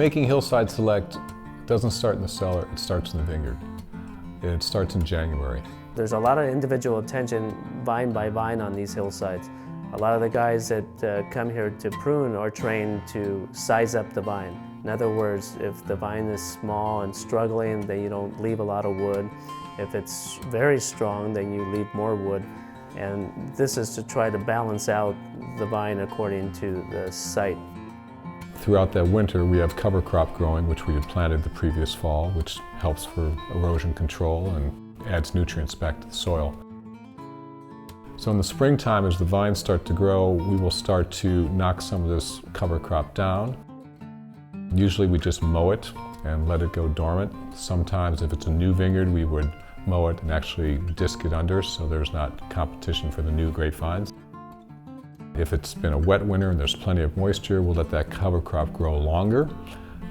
Making Hillside Select doesn't start in the cellar, it starts in the vineyard. It starts in January. There's a lot of individual attention vine by vine on these hillsides. A lot of the guys that come here to prune are trained to size up the vine. In other words, if the vine is small and struggling, then you don't leave a lot of wood. If it's very strong, then you leave more wood. And this is to try to balance out the vine according to the site. Throughout that winter, we have cover crop growing, which we had planted the previous fall, which helps for erosion control and adds nutrients back to the soil. So in the springtime, as the vines start to grow, we will start to knock some of this cover crop down. Usually we just mow it and let it go dormant. Sometimes if it's a new vineyard, we would mow it and actually disc it under so there's not competition for the new grapevines. If it's been a wet winter and there's plenty of moisture, we'll let that cover crop grow longer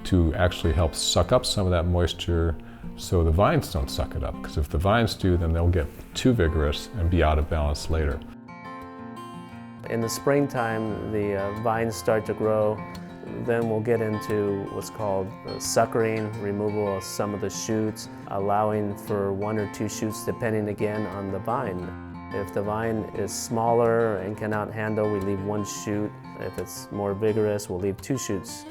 to actually help suck up some of that moisture so the vines don't suck it up. Because if the vines do, then they'll get too vigorous and be out of balance later. In the springtime, the vines start to grow. Then we'll get into what's called suckering, removal of some of the shoots, allowing for 1 or 2 shoots depending again on the vine. If the vine is smaller and cannot handle, we leave 1 shoot. If it's more vigorous, we'll leave 2 shoots.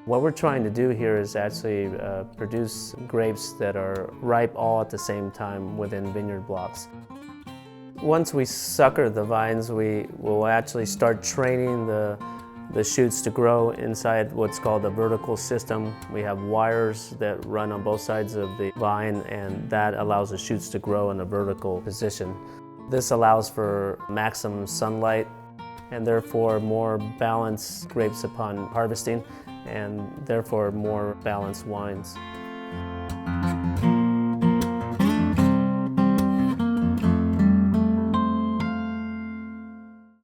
What we're trying to do here is actually produce grapes that are ripe all at the same time within vineyard blocks. Once we sucker the vines, we will actually start training the shoots to grow inside what's called a vertical system. We have wires that run on both sides of the vine, and that allows the shoots to grow in a vertical position. This allows for maximum sunlight and therefore more balanced grapes upon harvesting, and therefore more balanced wines.